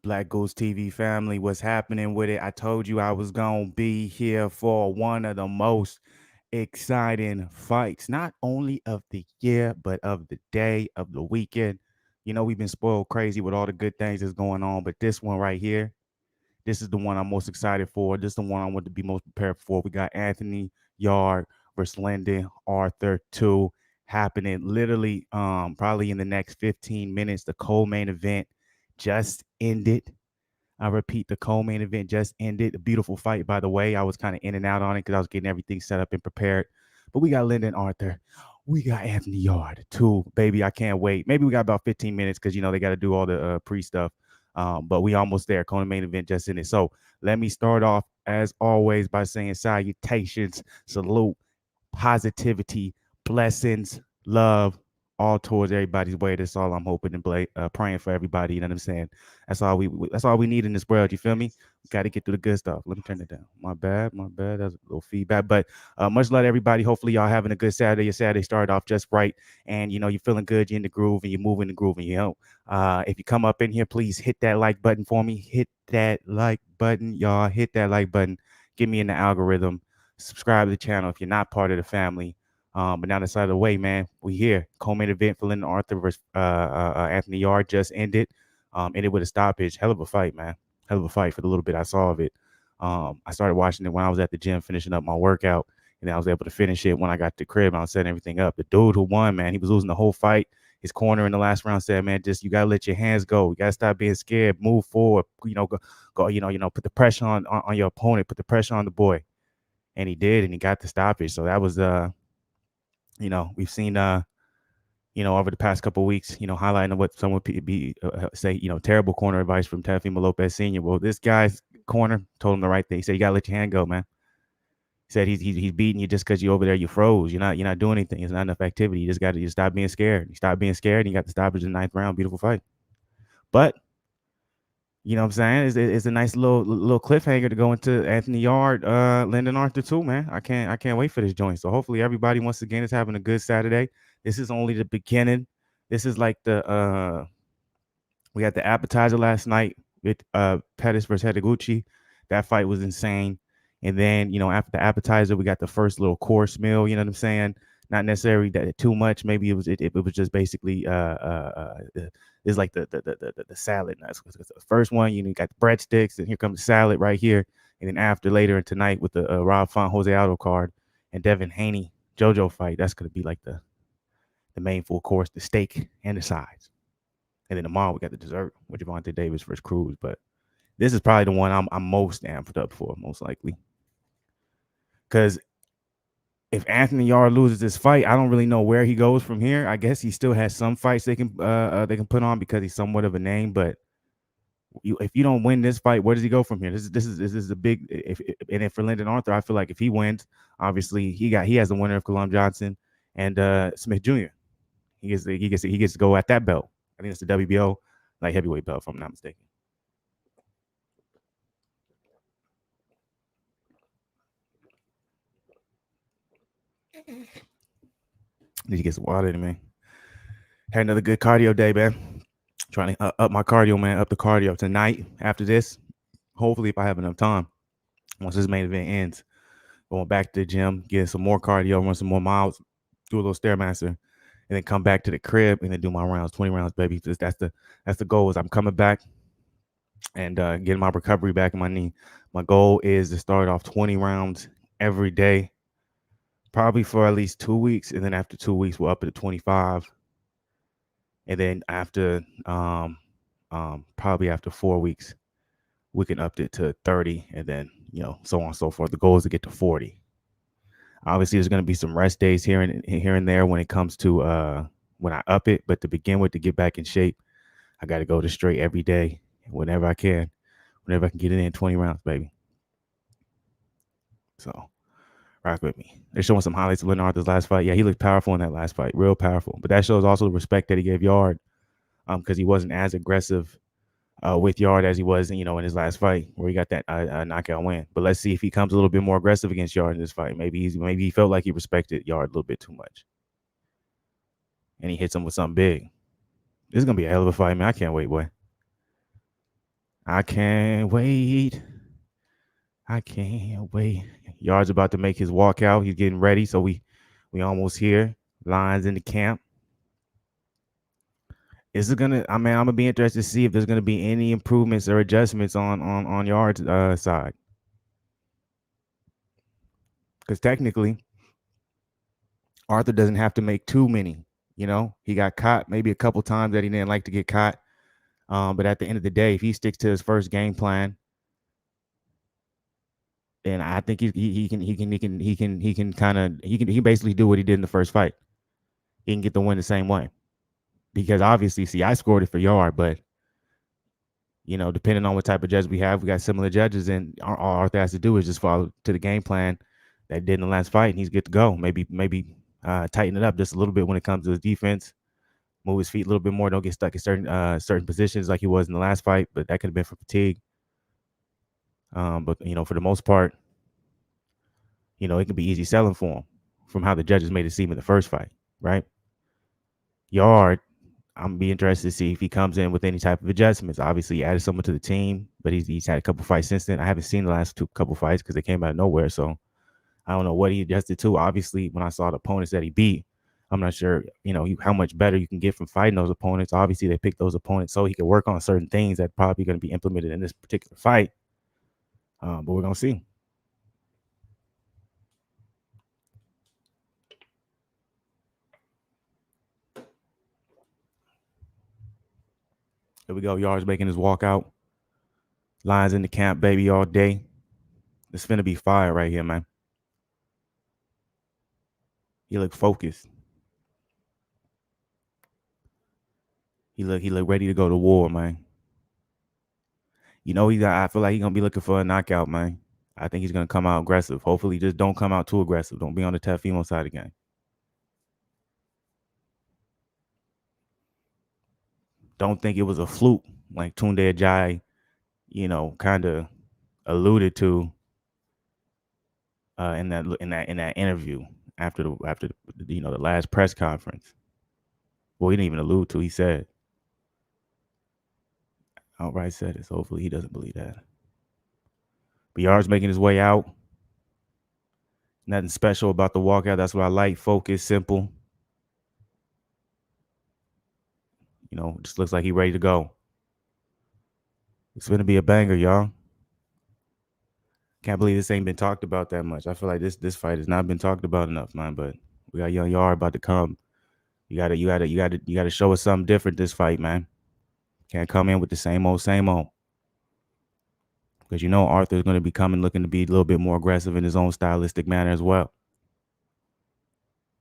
Black Goose TV family, what's happening with it? I told you I was going to be here for one of the most exciting fights, not only of the year, but of the day, of the weekend. You know, we've been spoiled crazy with all the good things that's going on, but this one right here, this is the one I'm most excited for. This is the one I want to be most prepared for. We got Anthony Yard versus Lyndon Arthur 2 happening literally probably in the next 15 minutes. The co-main event just ended. I repeat, the co-main event just ended. A beautiful fight, by the way. I was kind of in and out on it because I was getting everything set up and prepared. But we got Lyndon Arthur. We got Anthony Yard too, baby. I can't wait. Maybe we got about 15 minutes because they got to do all the pre stuff. But we almost there. Kona main event just in it. So let me start off as always by saying salutations, salute, positivity, blessings, love, all towards everybody's way. That's all I'm hoping and praying for everybody. You know what I'm saying? That's all we need in this world. You feel me? We got to get through the good stuff. Let me turn it down. My bad. My bad. That's a little feedback. But much love to everybody. Hopefully y'all having a good Saturday. Your Saturday started off just right, and you're feeling good. You're in the groove, and you're moving the groove. And if you come up in here, please hit that like button for me. Hit that like button, y'all. Hit that like button. Get me in the algorithm. Subscribe to the channel if you're not part of the family. But now that's out of the way, man. We here. Co-main event for Lyndon Arthur versus Anthony Yard just ended. Ended with a stoppage. Hell of a fight, man. Hell of a fight for the little bit I saw of it. I started watching it when I was at the gym finishing up my workout, and then I was able to finish it when I got to the crib and I was setting everything up. The dude who won, man, he was losing the whole fight. His corner in the last round said, "Man, just you gotta let your hands go. You gotta stop being scared. Move forward. Go. Put the pressure on your opponent. Put the pressure on the boy." And he did, and he got the stoppage. So that was we've seen over the past couple of weeks, highlighting what someone be say, terrible corner advice from Teofimo Lopez Sr. Well, this guy's corner told him the right thing. He said, "You gotta let your hand go, man." He said he's beating you just because you're over there, you froze. You're not doing anything. It's not enough activity. You just got to stop being scared. You stop being scared, and you got the stoppage in the ninth round. Beautiful fight. But you know what I'm saying? It's a nice little cliffhanger to go into Anthony Yard, Lyndon Arthur too, man. I can't wait for this joint. So hopefully everybody once again is having a good Saturday. This is only the beginning. This is like we had the appetizer last night with Pettis versus Hitaguchi. That fight was insane. And then, after the appetizer, we got the first little course meal, you know what I'm saying? Not necessarily that too much. Maybe it was just basically it's like the salad. That's the first one. You got the breadsticks, and here comes the salad right here. And then after later and tonight with the Rob Font Jose Aldo card and Devin Haney JoJo fight, that's gonna be like the main full course, the steak and the sides. And then tomorrow we got the dessert with Javante Davis versus Cruz. But this is probably the one I'm most amped up for, most likely. Because if Anthony Yard loses this fight, I don't really know where he goes from here. I guess he still has some fights they can put on because he's somewhat of a name. But if you don't win this fight, where does he go from here? This is a big. If for Lyndon Arthur, I feel like if he wins, obviously he has the winner of Colum Johnson and Smith Jr. He gets to go at that belt. I think it's the WBO light heavyweight belt, if I'm not mistaken. Need to get some water in me. Had another good cardio day, man. Trying to up my cardio, man. Up the cardio tonight. After this, hopefully, if I have enough time, once this main event ends, going back to the gym, getting some more cardio, run some more miles, do a little stairmaster, and then come back to the crib and then do my rounds, 20 rounds, baby. That's the goal. Is I'm coming back and getting my recovery back in my knee. My goal is to start off 20 rounds every day, probably for at least 2 weeks, and then after 2 weeks, we'll up it to 25, and then after probably after 4 weeks, we can up it to 30, and then so on and so forth. The goal is to get to 40. Obviously, there's going to be some rest days here and there when it comes to when I up it, but to begin with, to get back in shape, I got to go to straight every day, whenever I can get it in 20 rounds, baby. So rock with me. They're showing some highlights of Lyndon Arthur's last fight. Yeah, he looked powerful in that last fight, real powerful. But that shows also the respect that he gave Yard, because he wasn't as aggressive with Yard as he was, in his last fight where he got that knockout win. But let's see if he comes a little bit more aggressive against Yard in this fight. Maybe he felt like he respected Yard a little bit too much, and he hits him with something big. This is gonna be a hell of a fight, man. I can't wait, boy. I can't wait. I can't wait. Yard's about to make his walkout. He's getting ready, so we almost here. Lines in the camp. Is it gonna? I mean, I'm gonna be interested to see if there's gonna be any improvements or adjustments on Yard's side, because technically Arthur doesn't have to make too many. You know, he got caught maybe a couple times that he didn't like to get caught. But at the end of the day, if he sticks to his first game plan, then I think he can kind of he can basically do what he did in the first fight. He can get the win the same way, because obviously, see, I scored it for Yard, but you know, depending on what type of judge we got similar judges, and all Arthur has to do is just follow to the game plan that he did in the last fight, and he's good to go. Maybe tighten it up just a little bit when it comes to his defense, move his feet a little bit more, don't get stuck in certain positions like he was in the last fight, but that could have been for fatigue. But you know, for the most part, you know, it can be easy selling for him from how the judges made it seem in the first fight, right? Yard, I'm gonna be interested to see if he comes in with any type of adjustments. Obviously, he added someone to the team, but he's had a couple fights since then. I haven't seen the last couple fights because they came out of nowhere, so I don't know what he adjusted to. Obviously, when I saw the opponents that he beat, I'm not sure, you know, how much better you can get from fighting those opponents. Obviously, they picked those opponents so he could work on certain things that probably going to be implemented in this particular fight. But we're gonna see. Here we go. Yard's making his walkout. Lions in the camp, baby, all day. It's finna be fire right here, man. He look focused. He look ready to go to war, man. You know, I feel like he's gonna be looking for a knockout, man. I think he's gonna come out aggressive. Hopefully, just don't come out too aggressive. Don't be on the Tefimo side again. Don't think it was a fluke like Tunde Ajayi, you know, kind of alluded to in that interview after the, you know, the last press conference. Well, he didn't even allude to. He said, outright said it. So hopefully he doesn't believe that. But Yard's making his way out. Nothing special about the walkout. That's what I like. Focus, simple. You know, just looks like he's ready to go. It's gonna be a banger, y'all. Can't believe this ain't been talked about that much. I feel like this fight has not been talked about enough, man. But we got Young Yard about to come. You gotta show us something different this fight, man. Can't come in with the same old, same old. Because you know Arthur's gonna be coming looking to be a little bit more aggressive in his own stylistic manner as well.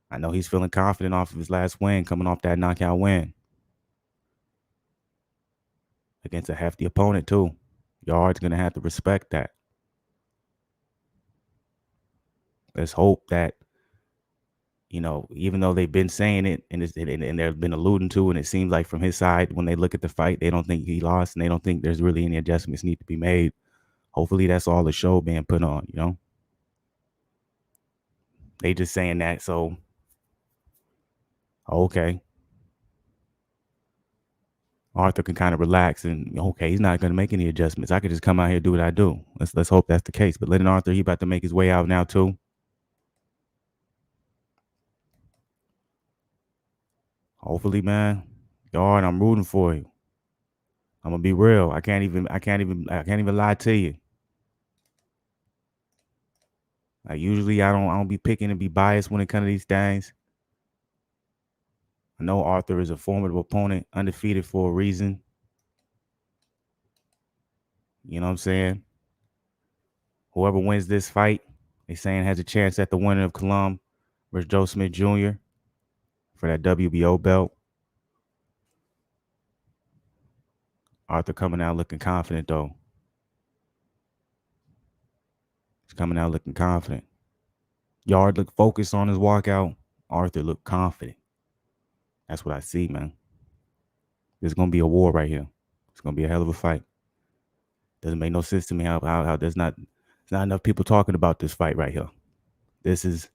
I know he's feeling confident off of his last win, coming off that knockout win against a hefty opponent too. Yard's gonna have to respect that. Let's hope that, you know, even though they've been saying it and they've been alluding to, and it seems like from his side when they look at the fight, they don't think he lost and they don't think there's really any adjustments need to be made. Hopefully, that's all the show being put on. You know, they just saying that so okay, Arthur can kind of relax and okay, he's not going to make any adjustments. I could just come out here and do what I do. Let's hope that's the case. But letting Arthur, he about to make his way out now too. Hopefully, man, Yard, I'm rooting for you. I'm gonna be real. I can't even lie to you. Like usually, I don't be picking and be biased when it comes to these things. I know Arthur is a formidable opponent, undefeated for a reason. You know what I'm saying? Whoever wins this fight, they saying has a chance at the winner of Colum versus Joe Smith Jr. for that WBO belt. Arthur coming out looking confident though. He's coming out looking confident. Yard looked focused on his walkout. Arthur looked confident. That's what I see, man. There's gonna be a war right here. It's gonna be a hell of a fight. Doesn't make no sense to me how there's not enough people talking about this fight right here. This is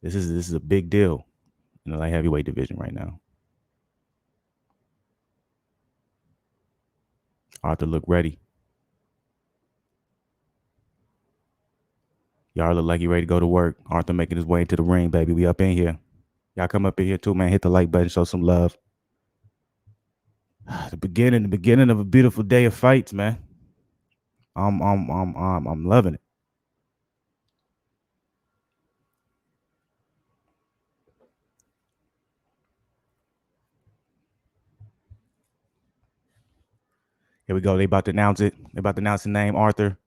a big deal in the light heavyweight division right now. Arthur looked ready. Y'all look like you ready to go to work. Arthur making his way into the ring, baby. We up in here. Y'all come up in here too, man. Hit the like button, show some love. The beginning of a beautiful day of fights, man. I'm loving it. Here we go. They about to announce it. They about to announce the name, Arthur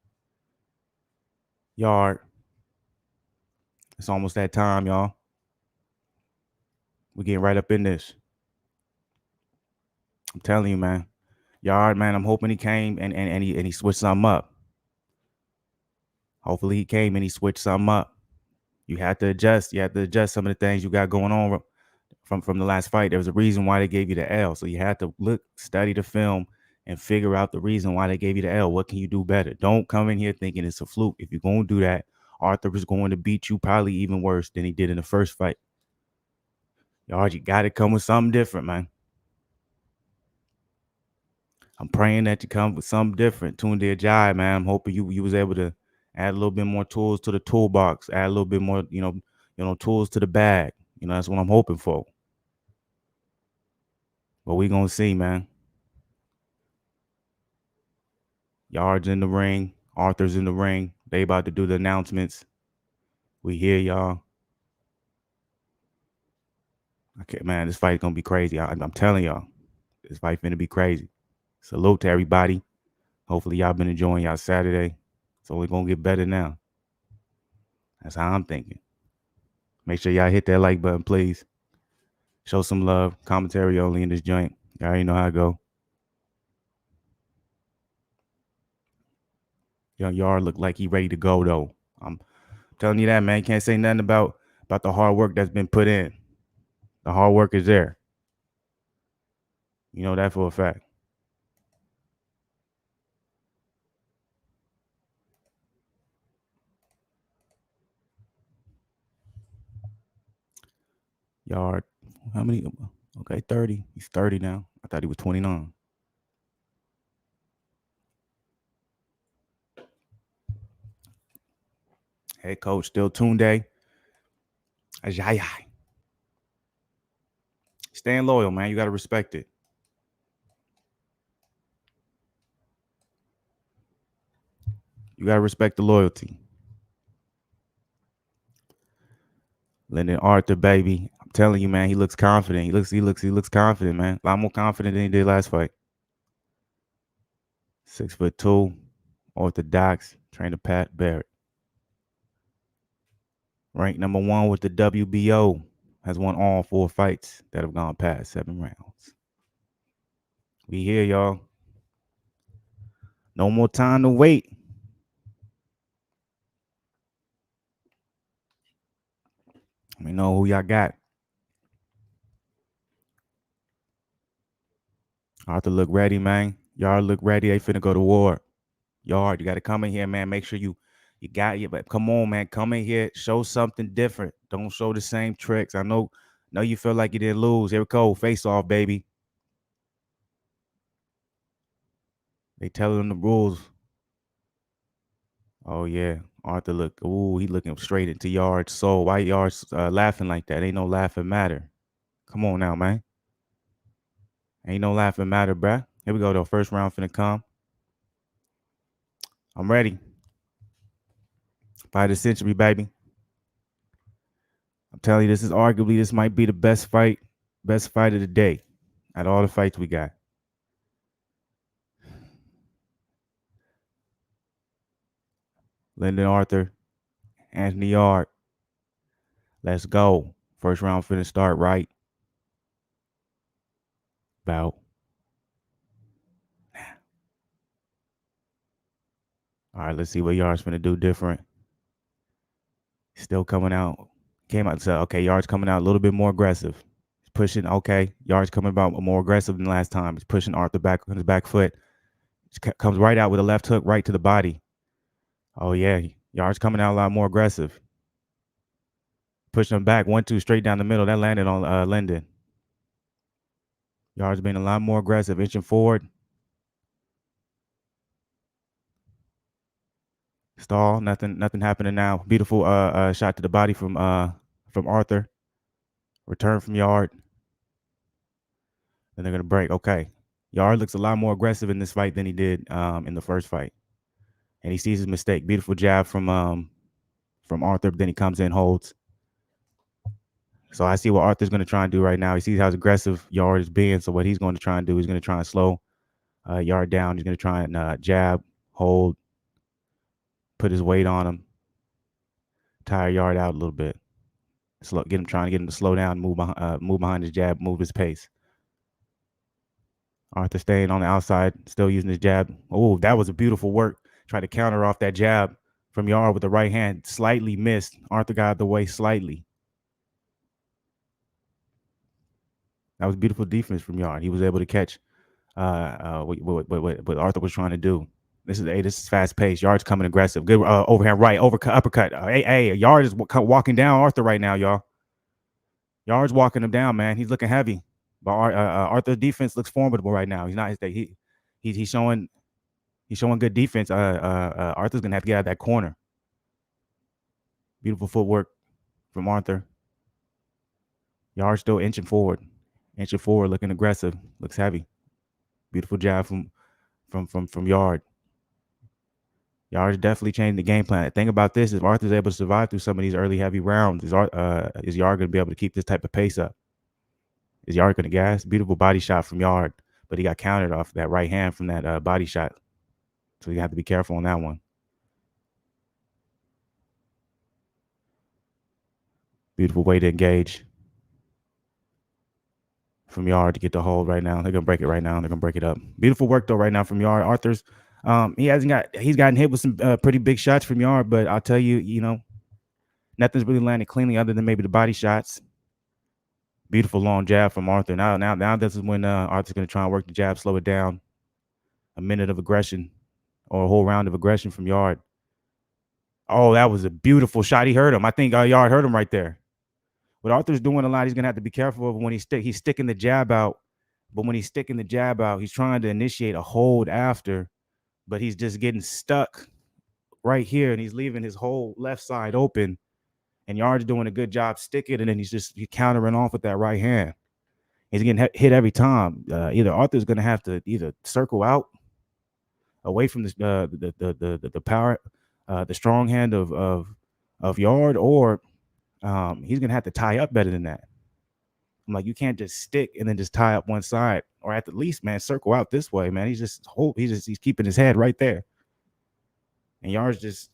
Yarde. It's almost that time, y'all. We're getting right up in this. I'm telling you, man. Yarde, man, I'm hoping he came and he switched something up. Hopefully he came and he switched something up. You had to adjust. You had to adjust some of the things you got going on from the last fight. There was a reason why they gave you the L. So you had to look, study the film, and figure out the reason why they gave you the L. What can you do better? Don't come in here thinking it's a fluke. If you're going to do that, Arthur is going to beat you probably even worse than he did in the first fight. Y'all, you got to come with something different, man. I'm praying that you come with something different. Tune to Jai, man. I'm hoping you was able to add a little bit more tools to the toolbox, add a little bit more, tools to the bag. That's what I'm hoping for. But we gonna see, man. Yarde's in the ring, Arthur's in the ring. They about to do the announcements. We here, y'all. Okay, man, this fight's gonna be crazy. I'm telling y'all, this fight finna be crazy. Salute to everybody. Hopefully y'all been enjoying y'all Saturday. It's only gonna get better now. That's how I'm thinking. Make sure y'all hit that like button, please. Show some love. Commentary only in this joint. Y'all already know how I go. Young Yarde look like he ready to go though. I'm telling you that, man. Can't say nothing about the hard work that's been put in. The hard work is there. You know that for a fact. Yarde, how many? Okay, 30. He's 30 now. I thought he was 29. Head coach still Tunde. Ajay. Staying loyal, man. You got to respect it. You got to respect the loyalty. Lyndon Arthur, baby. I'm telling you, man, he looks confident. He looks confident, man. A lot more confident than he did last fight. 6'2", orthodox, trainer Pat Barrett. Ranked number 1 with the WBO. Has won all 4 fights that have gone past 7 rounds. We here, y'all. No more time to wait. We know who y'all got. Arthur look ready, man. Y'all look ready. They finna go to war. Yarde, you got to come in here, man. Make sure you got it. But come on, man. Come in here. Show something different. Don't show the same tricks. I know you feel like you didn't lose. Here we go. Face off, baby. They telling them the rules. Oh, yeah. Arthur look. Ooh, he looking straight into Yarde's soul. Why Yarde's laughing like that? Ain't no laughing matter. Come on now, man. Ain't no laughing matter, bruh. Here we go, though. First round finna come. I'm ready. Fight of the century, baby. I'm telling you, this might be the best fight of the day out of all the fights we got. Lyndon Arthur, Anthony Yarde. Let's go. First round finna start right about. All right, let's see what Yarde's finna do different. Still coming out. Came out. So, okay, Yarde's coming out a little bit more aggressive. He's pushing. Okay, Yarde's coming about more aggressive than last time. He's pushing Arthur back on his back foot. Comes right out with a left hook right to the body. Oh, yeah. Yarde's coming out a lot more aggressive. Pushing him back. 1-2 straight down the middle. That landed on Lyndon. Yarde's being a lot more aggressive. Inching forward. Stall. Nothing happening now. Beautiful shot to the body from Arthur. Return from Yard. Then they're gonna break. Okay. Yard looks a lot more aggressive in this fight than he did in the first fight. And he sees his mistake. Beautiful jab from Arthur, but then he comes in, holds. So I see what Arthur's going to try and do right now. He sees how aggressive Yard is being. So what he's going to try and do, he's going to try and slow Yard down. He's going to try and jab, hold, put his weight on him, tire Yard out a little bit. Trying to get him to slow down, move behind his jab, move his pace. Arthur staying on the outside, still using his jab. Oh, that was a beautiful work. Tried to counter off that jab from Yard with the right hand. Slightly missed. Arthur got out of the way slightly. That was beautiful defense from Yard. He was able to catch what Arthur was trying to do. This is fast paced. Yard's coming aggressive. Good overhand right, uppercut. Yard is walking down Arthur right now, y'all. Yard's walking him down, man. He's looking heavy. But Arthur's defense looks formidable right now. He's showing good defense. Arthur's gonna have to get out of that corner. Beautiful footwork from Arthur. Yard still inching forward, looking aggressive. Looks heavy. Beautiful jab from Yard. Yard's definitely changing the game plan. The thing about this, if Arthur's able to survive through some of these early heavy rounds, is Yard going to be able to keep this type of pace up? Is Yard going to gas? Beautiful body shot from Yard, but he got countered off that right hand from that body shot. So you have to be careful on that one. Beautiful way to engage from Yard to get the hold right now. They're going to break it right now. They're going to break it up. Beautiful work, though, right now from Yard. Arthur's, he's gotten hit with some pretty big shots from Yard, but I'll tell you, nothing's really landed cleanly other than maybe the body shots. Beautiful long jab from Arthur. Now this is when Arthur's going to try and work the jab, slow it down. A minute of aggression or a whole round of aggression from Yard. Oh, that was a beautiful shot. He hurt him. I think Yard hurt him right there. What Arthur's doing a lot, he's going to have to be careful of when he's sticking the jab out. But when he's sticking the jab out, he's trying to initiate a hold after, but he's just getting stuck right here, and he's leaving his whole left side open. And Yard's doing a good job sticking, and then he's countering off with that right hand. He's getting hit every time. Either Arthur's going to have to either circle out away from the power, the strong hand of Yard, or he's going to have to tie up better than that. I'm like, you can't just stick and then just tie up one side, or at the least, man, circle out this way, man. He's keeping his head right there, and Yard's he's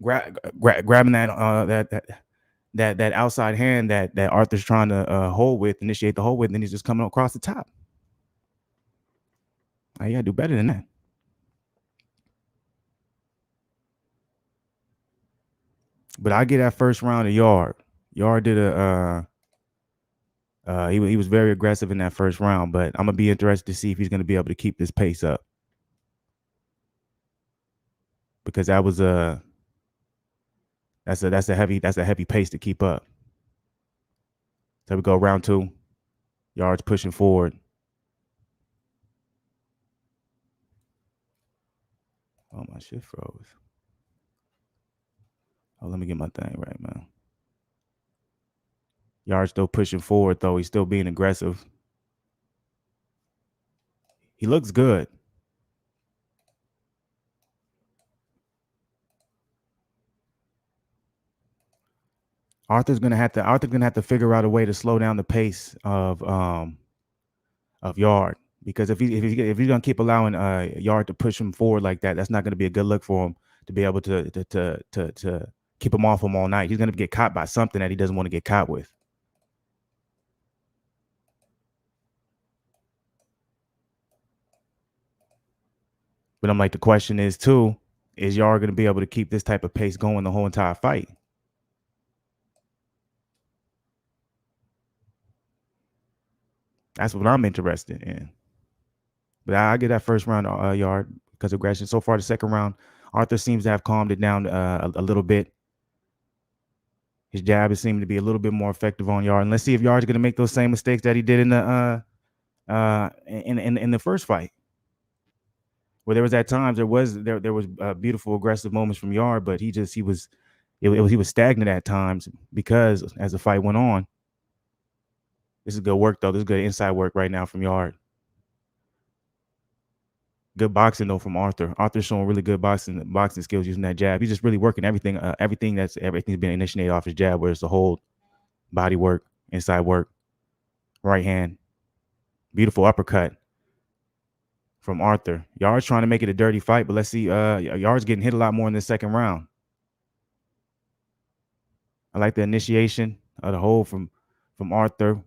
grabbing that outside hand that Arthur's trying to initiate the hold with, and then he's just coming across the top. You gotta do better than that. But I get that first round of Yard. Yard did he was very aggressive in that first round, but I'm gonna be interested to see if he's gonna be able to keep this pace up, because that's a heavy pace to keep up. So we go round 2. Yard's pushing forward. Oh, my shit froze. Oh, let me get my thing right, man. Yard's still pushing forward, though. He's still being aggressive. He looks good. Arthur's gonna have to figure out a way to slow down the pace of Yard, because if he's gonna keep allowing Yard to push him forward like that, that's not gonna be a good look for him to be able to keep him off him all night. He's gonna get caught by something that he doesn't want to get caught with. But I'm like, the question is too, is Yard gonna be able to keep this type of pace going the whole entire fight? That's what I'm interested in. But I get that first round Yard because of aggression. So far, the second round, Arthur seems to have calmed it down a little bit. His jab is seeming to be a little bit more effective on Yard. And let's see if Yard's going to make those same mistakes that he did in the first fight. Where there was at times there was beautiful aggressive moments from Yard, but he was stagnant at times because as the fight went on. This is good work though. This is good inside work right now from Yard. Good boxing though from Arthur. Arthur's showing really good boxing skills using that jab. He's just really working everything's being initiated off his jab, where it's the whole body work, inside work, right hand, beautiful uppercut from Arthur. Yard's trying to make it a dirty fight, but let's see. Yard's getting hit a lot more in the second round. I like the initiation of the hold from Arthur.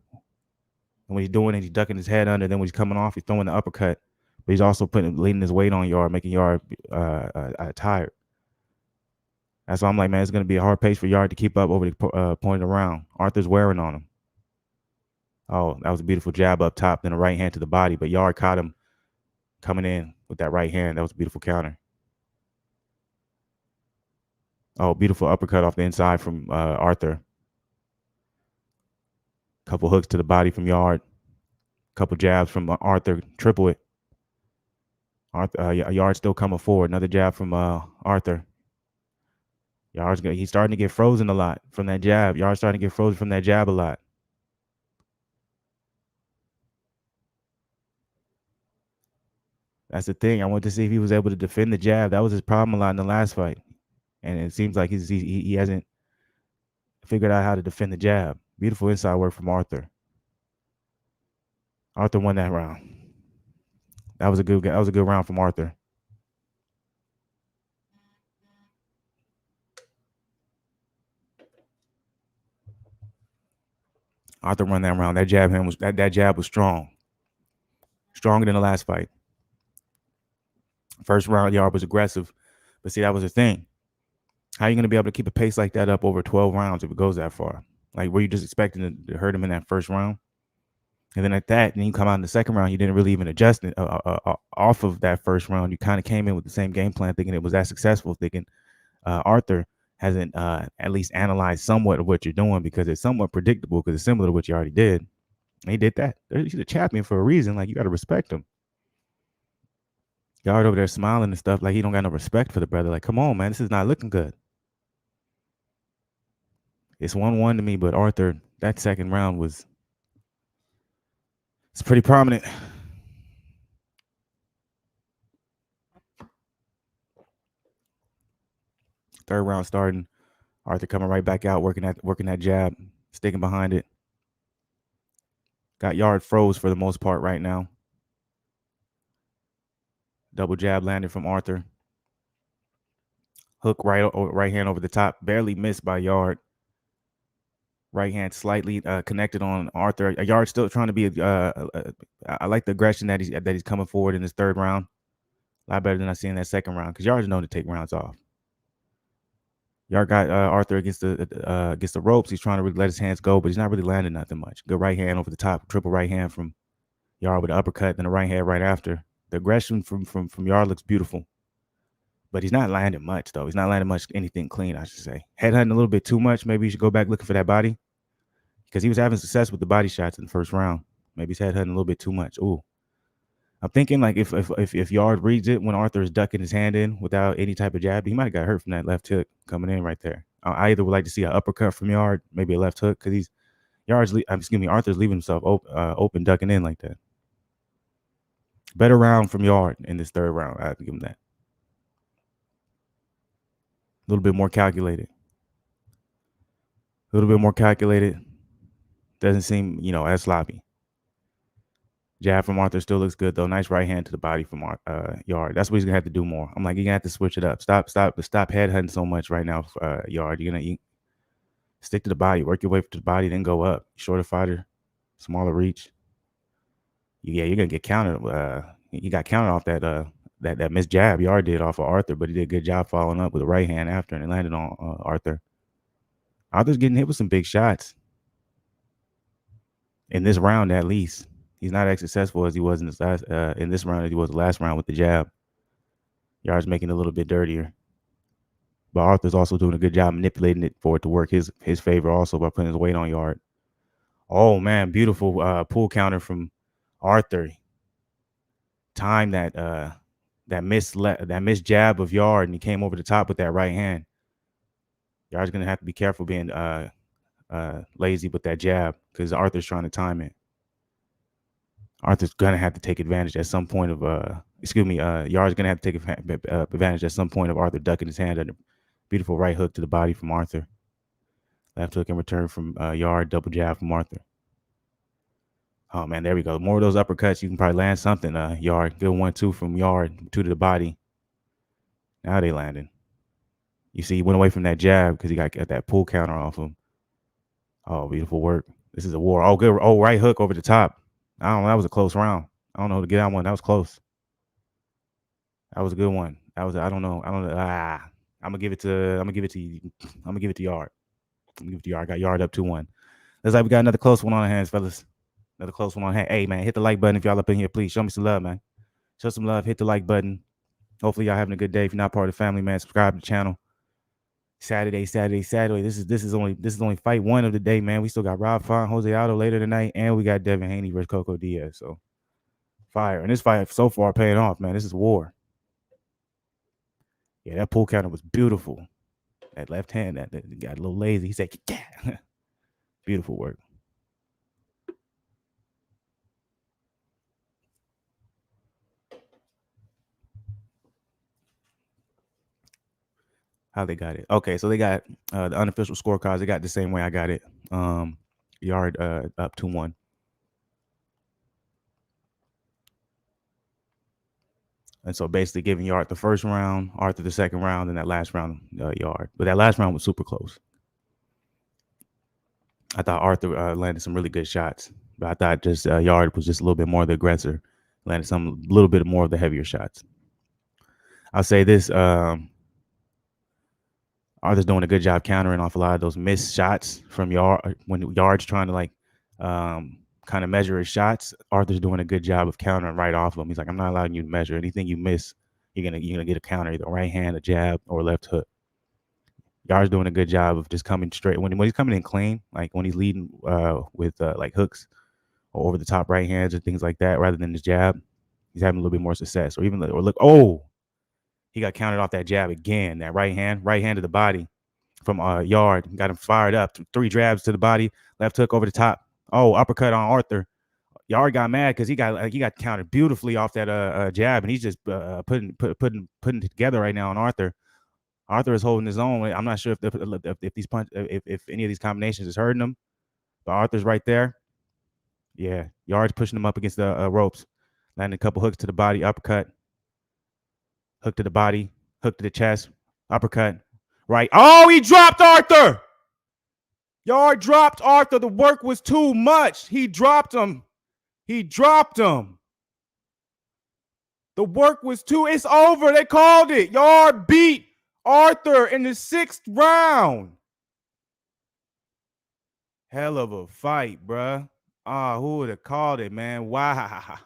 And when he's doing it, he's ducking his head under. Then when he's coming off, he's throwing the uppercut. But he's also leaning his weight on Yard, making Yard tired. That's why I'm like, man, it's going to be a hard pace for Yard to keep up over the point of the round. Arthur's wearing on him. Oh, that was a beautiful jab up top, then a right hand to the body. But Yard caught him coming in with that right hand. That was a beautiful counter. Oh, beautiful uppercut off the inside from Arthur. Couple hooks to the body from Yard. Couple jabs from Arthur. Triple it. Yard still coming forward. Another jab from Arthur. He's starting to get frozen a lot from that jab. Yard's starting to get frozen from that jab a lot. That's the thing. I wanted to see if he was able to defend the jab. That was his problem a lot in the last fight. And it seems like he hasn't figured out how to defend the jab. Beautiful inside work from Arthur. Arthur won that round. That was a good round from Arthur. Arthur won that round. That jab was strong. Stronger than the last fight. First round, Yard was aggressive. But see, that was the thing. How are you going to be able to keep a pace like that up over 12 rounds if it goes that far? Like, were you just expecting to hurt him in that first round? And then at that, and then you come out in the second round, you didn't really even adjust it off of that first round. You kind of came in with the same game plan, thinking it was that successful, thinking Arthur hasn't at least analyzed somewhat of what you're doing, because it's somewhat predictable, because it's similar to what you already did. And he did that. He's a champion for a reason. Like, you got to respect him. Yard over there smiling and stuff like he don't got no respect for the brother. Like, come on, man, this is not looking good. It's 1-1 to me, but Arthur, that second round it's pretty prominent. Third round starting. Arthur coming right back out, working that jab, sticking behind it. Got Yard froze for the most part right now. Double jab landed from Arthur. Hook right hand over the top, barely missed by Yard. Right hand slightly connected on Arthur. Yard still trying to be. I like the aggression that he's coming forward in this third round. A lot better than I seen in that second round, because Yard's known to take rounds off. Yard got Arthur against the ropes. He's trying to really let his hands go, but he's not really landing nothing much. Good right hand over the top, triple right hand from Yard with an uppercut, then a right hand right after. The aggression from Yard looks beautiful, but he's not landing much though. He's not landing much anything clean, I should say. Headhunting a little bit too much. Maybe you should go back looking for that body, because he was having success with the body shots in the first round. Maybe he's headhunting a little bit too much. Ooh. I'm thinking like if Yard reads it when Arthur is ducking his hand in without any type of jab, he might have got hurt from that left hook coming in right there. I either would like to see an uppercut from Yard, maybe a left hook, because Arthur's leaving himself open, ducking in like that. Better round from Yard in this third round. I have to give him that. A little bit more calculated. Doesn't seem, as sloppy. Jab from Arthur still looks good though. Nice right hand to the body from Yard. That's what he's gonna have to do more. I'm like, you're gonna have to switch it up. Stop headhunting so much right now, Yard. You're gonna stick to the body, work your way to the body, then go up. Shorter fighter, smaller reach. Yeah, you're gonna get counted. He got counted off that missed jab Yard did off of Arthur, but he did a good job following up with a right hand after, and it landed on Arthur. Arthur's getting hit with some big shots in this round, at least. He's not as successful as he was in this round as he was the last round with the jab. Yard's making it a little bit dirtier. But Arthur's also doing a good job manipulating it for it to work his favor also by putting his weight on Yard. Oh, man, beautiful pull counter from Arthur. Time that that missed jab of Yard, and he came over the top with that right hand. Yard's gonna have to be careful being lazy with that jab because Arthur's trying to time it. Arthur's gonna have to take advantage at some point of Yard's gonna have to take advantage at some point of Arthur ducking his hand and a beautiful right hook to the body from Arthur. Left hook in return from Yard, double jab from Arthur. Oh man, there we go. More of those uppercuts, you can probably land something. Yard, good 1-2 from Yard, 2 to the body. Now they landing. You see, he went away from that jab because he got that pull counter off him. Oh, beautiful work. This is a war. Oh, good. Oh, right hook over the top. I don't know. That was a close round. I don't know who to get on one. That was close. That was a good one. That was. I don't know. I'm gonna give it to Yard. I'm gonna give it to Yard. I got Yard up 2-1. Looks like we got another close one on our hands, fellas. Another close one on hand. Hey man, hit the like button if y'all up in here, please. Show me some love, man. Show some love. Hit the like button. Hopefully y'all having a good day. If you're not part of the family, man, subscribe to the channel. Saturday. This is only fight 1 of the day, man. We still got Rob Font, Jose Aldo later tonight, and we got Devin Haney versus Coco Diaz. So fire. And this fight so far paying off, man. This is war. Yeah, that pull counter was beautiful. That left hand that got a little lazy. He said, yeah. Beautiful work. How they got it? Okay, so they got the unofficial scorecards. They got the same way I got it. Yard up 2-1. And so basically giving Yard the first round, Arthur the second round, and that last round, Yard. But that last round was super close. I thought Arthur landed some really good shots, but I thought just Yard was just a little bit more the aggressor, landed a little bit more of the heavier shots. I'll say this: Arthur's doing a good job countering off a lot of those missed shots from Yard when Yard's trying to kind of measure his shots. Arthur's doing a good job of countering right off of him. He's like, I'm not allowing you to measure anything you miss. You're gonna get a counter, either right hand, a jab, or left hook. Yard's doing a good job of just coming straight when he's coming in clean, like when he's leading with like hooks or over the top right hands and things like that, rather than his jab. He's having a little bit more success. Or even he got countered off that jab again. That right hand to the body from Yard, got him fired up. 3 jabs to the body, left hook over the top. Oh, uppercut on Arthur. Yard got mad because he got countered beautifully off that jab, and he's just putting it together right now on Arthur. Arthur is holding his own. I'm not sure if these if any of these combinations is hurting him, but Arthur's right there. Yeah, Yard's pushing him up against the ropes, landing a couple hooks to the body, uppercut, hook to the body, hook to the chest, uppercut, right. Oh, he dropped Arthur. Yard dropped Arthur. The work was too much. He dropped him. The work was too. It's over. They called it. Yard beat Arthur in the 6th round. Hell of a fight, bruh. Who would have called it, man? Wow.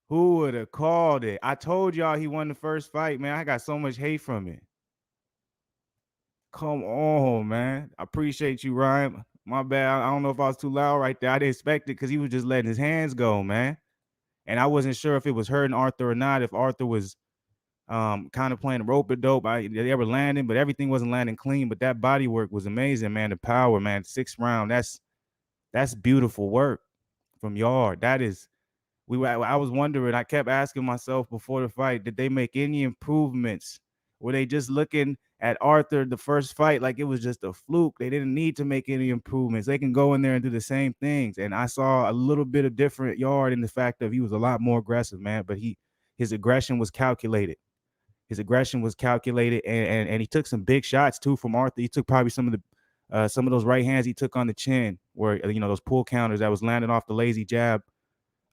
Who would have called it? I told y'all he won the first fight, man. I got so much hate from it. Come on, man. I appreciate you, Ryan. My bad. I don't know if I was too loud right there. I didn't expect it because he was just letting his hands go, man. And I wasn't sure if it was hurting Arthur or not, if Arthur was kind of playing rope a dope. They were landing, but everything wasn't landing clean. But that body work was amazing, man. The power, man. 6th round. That's beautiful work from Yard. That is, I was wondering, I kept asking myself before the fight, did they make any improvements? Were they just looking at Arthur the first fight like it was just a fluke? They didn't need to make any improvements. They can go in there and do the same things. And I saw a little bit of different Yard in the fact that he was a lot more aggressive, man. But his aggression was calculated. And he took some big shots too from Arthur. He took probably some of those right hands he took on the chin, where those pull counters that was landing off the lazy jab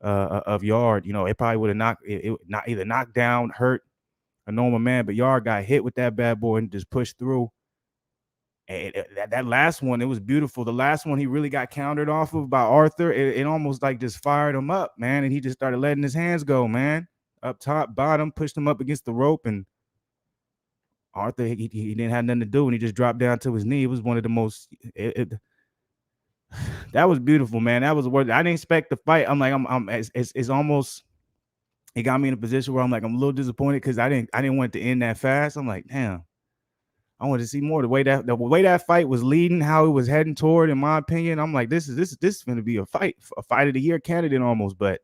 of Yard. It probably would have either knocked down, hurt a normal man, but Yard got hit with that bad boy and just pushed through. And that last one, it was beautiful. The last one he really got countered off of by Arthur. It almost like just fired him up, man. And he just started letting his hands go, man. Up top, bottom, pushed him up against the rope, and Arthur, he didn't have nothing to do, and he just dropped down to his knee. It was one of the most. That was beautiful, man. That was worth it. I didn't expect the fight. I'm like, it's almost. It got me in a position where I'm like, I'm a little disappointed because I didn't want it to end that fast. I'm like, damn, I wanted to see more. The way that fight was leading, how it was heading toward, in my opinion, I'm like, this is going to be a fight of the year candidate almost. But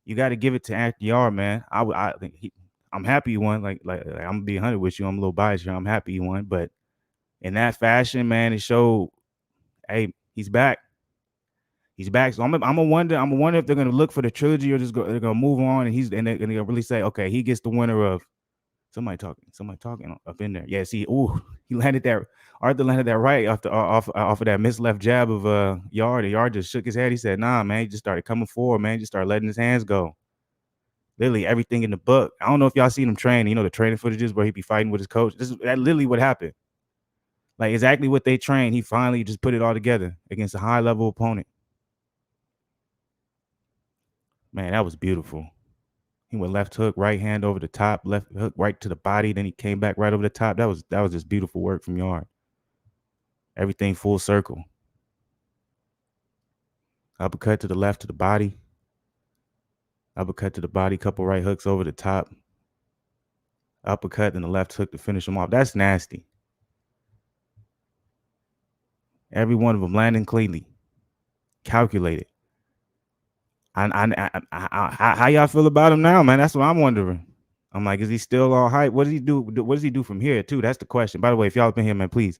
you got to give it to Anthony Yarde, man. I think I'm happy he won. Like I'm gonna be 100 with you. I'm a little biased here. I'm happy he won, but in that fashion, man, it showed. Hey, he's back. He's back. So I'm a wonder. I'm a wonder if they're gonna look for the trilogy or they're gonna move on and they're gonna really say, okay, he gets the winner of somebody talking up in there. Yeah, see, he landed that. Arthur landed that right off of that misleft jab of Yarde. Yarde just shook his head. He said, "Nah, man." He just started coming forward, man. He just started letting his hands go. Literally everything in the book. I don't know if y'all seen him train. You know the training footages where he be fighting with his coach. That literally what happened. Like exactly what they trained. He finally just put it all together against a high level opponent. Man, that was beautiful. He went left hook, right hand over the top, left hook right to the body. Then he came back right over the top. That was just beautiful work from Yarde. Everything full circle. Uppercut to the left to the body. Uppercut to the body. Couple right hooks over the top. Uppercut and the left hook to finish him off. That's nasty. Every one of them landing cleanly, calculated. How y'all feel about him now, man? That's what I'm wondering. I'm like, is he still all hype? What does he do? What does he do from here, too? That's the question. By the way, if y'all been here, man, please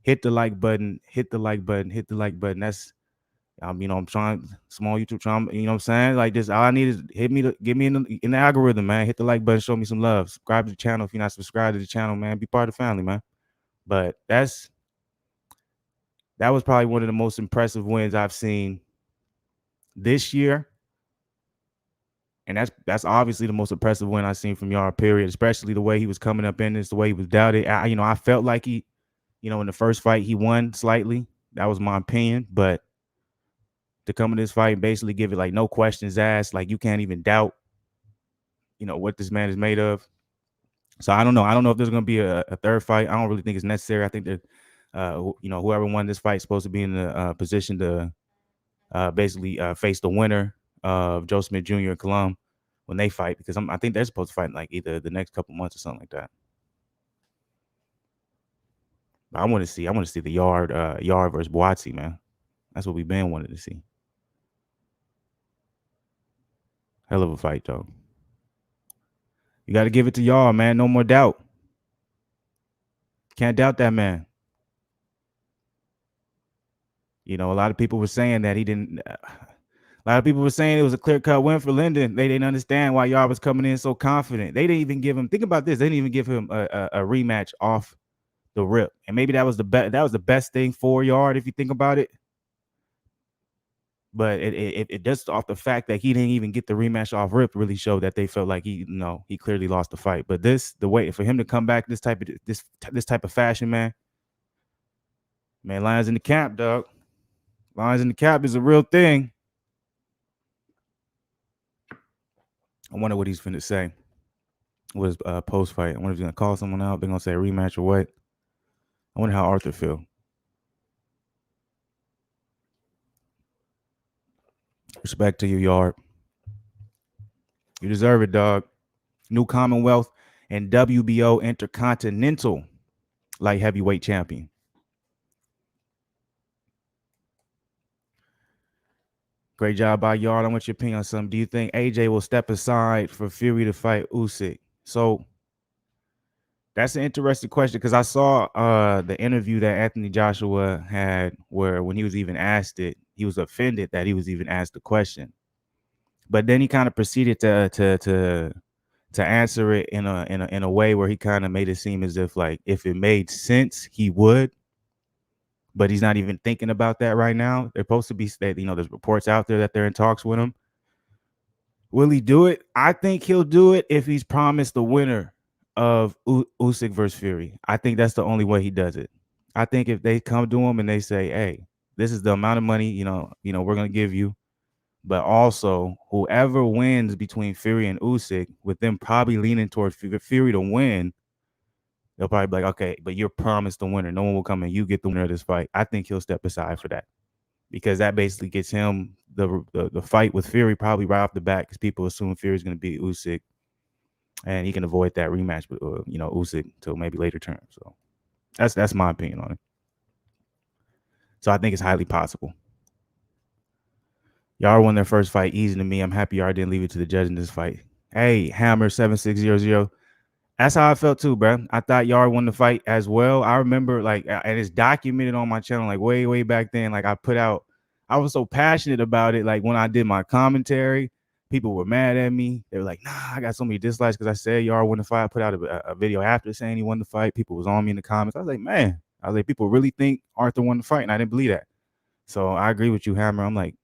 hit the like button. Hit the like button. Hit the like button. That's I'm trying small YouTube trying. You know what I'm saying? Like this, all I need is get me in the algorithm, man. Hit the like button. Show me some love. Subscribe to the channel if you're not subscribed to the channel, man. Be part of the family, man. But that was probably one of the most impressive wins I've seen this year. And that's obviously the most impressive win I've seen from Yarde, period. Especially the way he was coming up in this, the way he was doubted. I felt like he, in the first fight he won slightly. That was my opinion. But to come in this fight and basically give it like no questions asked, like you can't even doubt, what this man is made of. So I don't know. I don't know if there's going to be a third fight. I don't really think it's necessary. I think that, whoever won this fight is supposed to be in the position to basically face the winner of Joe Smith Jr. and Colum when they fight, because I think they're supposed to fight in like either the next couple months or something like that. But I want to see the Yarde versus Boazzi, man. That's what we've been wanting to see. Hell of a fight, though. You got to give it to Yarde, man. No more doubt. Can't doubt that man. A lot of people were saying that he didn't. A lot of people were saying it was a clear-cut win for Lyndon. They didn't understand why Yarde was coming in so confident. They didn't even give him. Think about this. They didn't even give him a rematch off the rip, and maybe that was the best. That was the best thing for Yarde if you think about it. But it just off the fact that he didn't even get the rematch off rip really showed that they felt like he clearly lost the fight. But the way for him to come back this type of fashion, man, lions in the camp, dog. Lions in the cap is a real thing. I wonder what he's finna say. What his post fight? I wonder if he's gonna call someone out. They're gonna say a rematch or what? I wonder how Arthur feel. Respect to you, Yarde. You deserve it, dog. New Commonwealth and WBO Intercontinental light heavyweight champion. Great job by Yarde. I want your opinion on something. Do you think AJ will step aside for Fury to fight Usyk? So that's an interesting question, because I saw the interview that Anthony Joshua had, where when he was even asked it, he was offended that he was even asked the question. But then he kind of proceeded to answer it in a way where he kind of made it seem as if, like, if it made sense, he would. But he's not even thinking about that right now. They're supposed to be, there's reports out there that they're in talks with him. Will he do it? I think he'll do it if he's promised the winner of Usyk versus Fury. I think that's the only way he does it. I think if they come to him and they say, "Hey, this is the amount of money, we're gonna give you," but also whoever wins between Fury and Usyk, with them probably leaning towards Fury to win, they'll probably be like, "Okay, but you're promised the winner. No one will come and you get the winner of this fight." I think he'll step aside for that, because that basically gets him the fight with Fury probably right off the bat because people assume Fury's going to beat Usyk, and he can avoid that rematch with Usyk until maybe later term. So that's my opinion on it. So I think it's highly possible. Y'all won their first fight easy to me. I'm happy y'all didn't leave it to the judge in this fight. Hey, Hammer 7600. That's how I felt too, bro. I thought Yard won the fight as well. I remember and it's documented on my channel, like way back then. Like I was so passionate about it. Like when I did my commentary, people were mad at me. They were like, nah, I got so many dislikes because I said Yard won the fight. I put out a video after saying he won the fight. People was on me in the comments. I was like, man, people really think Arthur won the fight, and I didn't believe that. So I agree with you, Hammer. I'm like,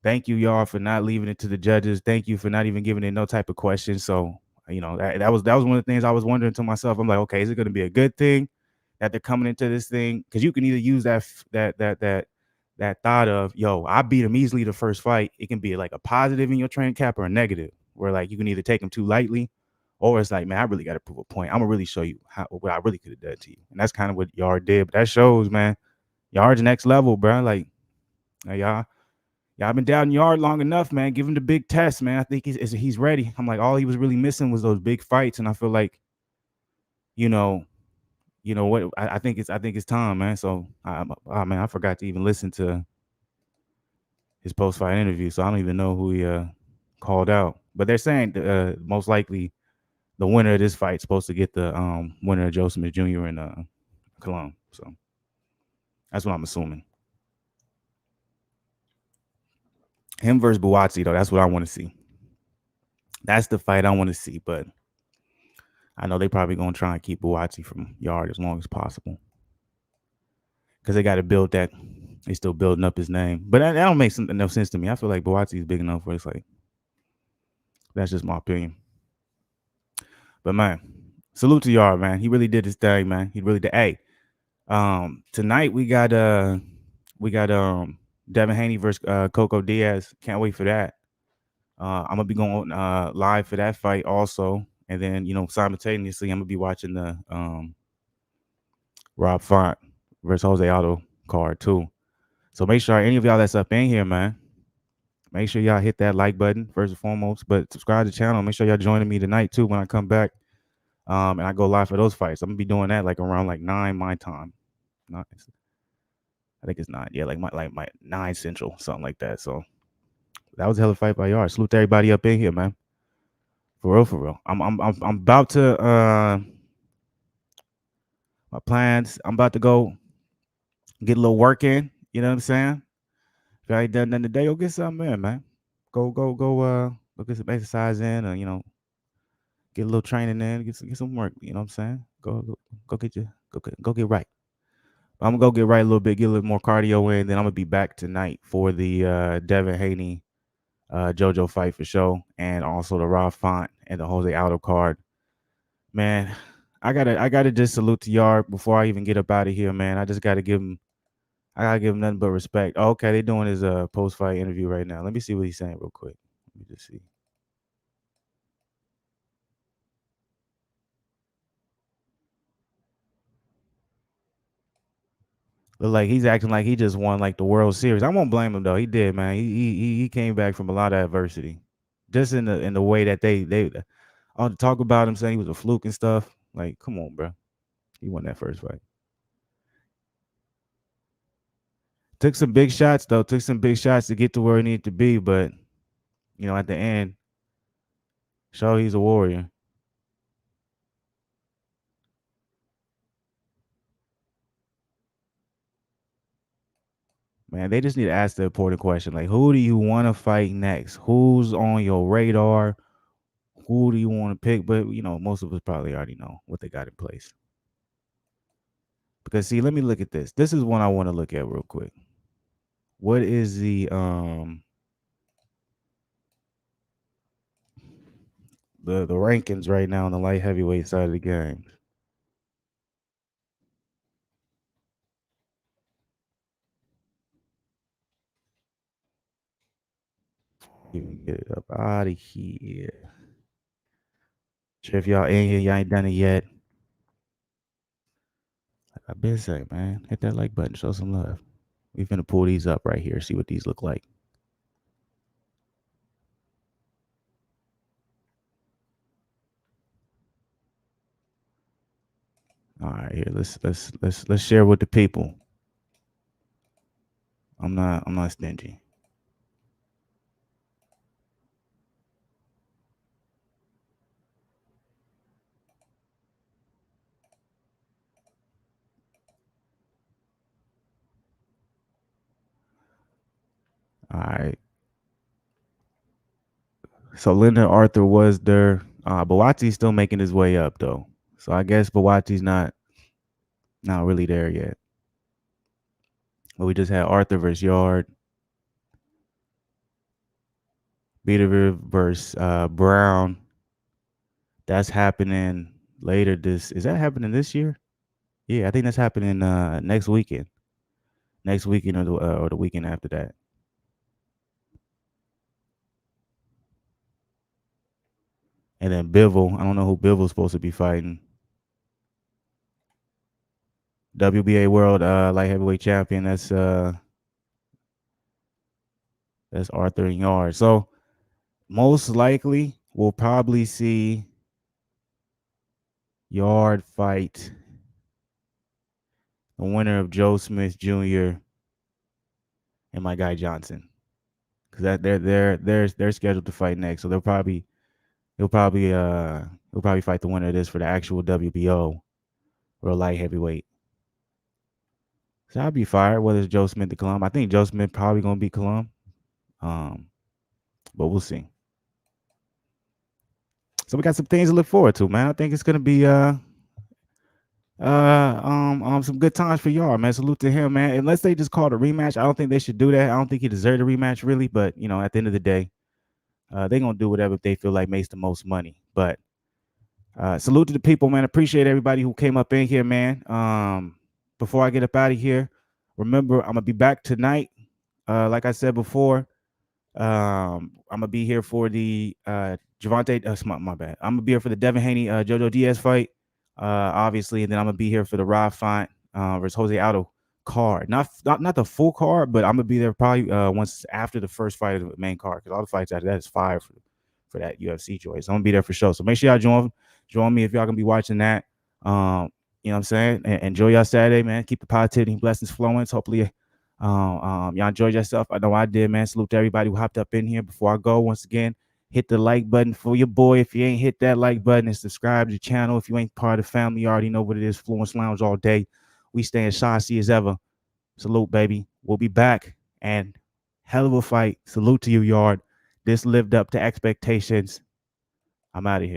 thank you, y'all, for not leaving it to the judges. Thank you for not even giving it no type of question. So, that was one of the things I was wondering to myself. I'm like, okay, is it going to be a good thing that they're coming into this thing? Because you can either use that thought of, yo, I beat him easily the first fight. It can be like a positive in your training cap or a negative, where like you can either take him too lightly, or it's like, man, I really got to prove a point. I'm gonna really show you what I really could have done to you, and that's kind of what Yard did. But that shows, man, Yard's next level, bro. Like, y'all been down Yard long enough, man. Give him the big test, man. I think he's ready. I'm like, all he was really missing was those big fights, and I feel like, what I think it's time, man. So, man, I forgot to even listen to his post-fight interview, so I don't even know who he called out. But they're saying most likely the winner of this fight is supposed to get the winner of Joe Smith Jr. in Cologne. So that's what I'm assuming. Him versus Buatsi, though, that's what I want to see. That's the fight I want to see, but I know they probably going to try and keep Buatsi from Yard as long as possible because they got to build that. They still building up his name, but that don't make no sense to me. I feel like Buatsi is big enough where it's like, that's just my opinion. But man, salute to Yard, man. He really did his thing, man. He really did. Hey, tonight we got Devin Haney versus Coco Diaz. Can't wait for that. I'm gonna be going live for that fight also, and then simultaneously I'm gonna be watching the Rob Font versus Jose Aldo card too. So make sure any of y'all that's up in here, man, make sure y'all hit that like button first and foremost. But subscribe to the channel. Make sure y'all joining me tonight too when I come back. And I go live for those fights. I'm gonna be doing that like around 9 my time. I think it's 9. Yeah, like my 9 Central, something like that. So that was a hell of a fight by Yard. Salute to everybody up in here, man. For real. I'm about to my plans. I'm about to go get a little work in. You know what I'm saying? If I ain't done nothing today, go get something in, man. Go get some exercise in, or get a little training in, get some work. You know what I'm saying? Go get right. I'm gonna go get right a little bit, get a little more cardio in. Then I'm gonna be back tonight for the Devin Haney JoJo fight for sure, and also the Rob Font and the Jose Aldo card. Man, I gotta just salute to Yard before I even get up out of here, man. I gotta give him nothing but respect. Oh, okay, they're doing his post fight interview right now. Let me see what he's saying real quick. Let me just see. Look like he's acting like he just won like the World Series. I won't blame him though. He did, man. He came back from a lot of adversity, just in the way that they all to talk about him saying he was a fluke and stuff. Like, come on, bro. He won that first fight. Took some big shots though. Took some big shots to get to where he needed to be, but at the end, show he's a warrior. Man, they just need to ask the important question. Like, who do you want to fight next? Who's on your radar? Who do you want to pick? But, most of us probably already know what they got in place. Because, see, let me look at this. This is one I want to look at real quick. What is the rankings right now on the light heavyweight side of the game? Get it up out of here. Sure, if y'all in here, y'all ain't done it yet. Like I've been saying, man, hit that like button, show some love. We finna pull these up right here, see what these look like. All right, here let's share with the people. I'm not stingy. All right. So Lyndon Arthur was there. Bawati's still making his way up though. So I guess Bawati's not really there yet. But we just had Arthur versus Yard, Beater versus Brown. That's happening later. This is that happening this year? Yeah, I think that's happening next weekend. Next weekend or the weekend after that. And then Bivol. I don't know who Bivol's supposed to be fighting. WBA World Light Heavyweight Champion. That's Arthur and Yard. So most likely we'll probably see Yard fight the winner of Joe Smith Jr. and my guy Johnson, because that they're scheduled to fight next. So he'll probably he'll probably fight the winner of this for the actual WBO or light heavyweight. So I'll be fired. Whether it's Joe Smith or Colum, I think Joe Smith probably gonna be Colum. Um, but we'll see. So we got some things to look forward to, man. I think it's gonna be some good times for y'all, man. Salute to him, man. Unless they just called a rematch, I don't think they should do that. I don't think he deserved a rematch, really. But you know, at the end of the day, they're gonna do whatever they feel like makes the most money. But salute to the people, man. Appreciate everybody who came up in here, man. Before I get up out of here, remember I'm gonna be back tonight. Like I said before, I'm gonna be here for the Javante. My bad. I'm gonna be here for the Devin Haney Jojo Diaz fight, obviously, and then I'm gonna be here for the Rob Font versus Jose Aldo card. Not the full card, but I'm gonna be there probably once after the first fight of the main card, because all the fights after that is fire for that UFC choice. So I'm gonna be there for sure. So make sure y'all join me if y'all gonna be watching that. You know what I'm saying? Enjoy y'all Saturday, man. Keep the positivity and blessings flowing. So hopefully y'all enjoyed yourself. I know I did, man. Salute to everybody who hopped up in here. Before I go, once again, hit the like button for your boy. If you ain't hit that like button, and subscribe to the channel. If you ain't part of the family, you already know what it is. Fluence Lounge all day. We stay as saucy as ever. Salute, baby. We'll be back. And hell of a fight. Salute to you, Yard. This lived up to expectations. I'm out of here.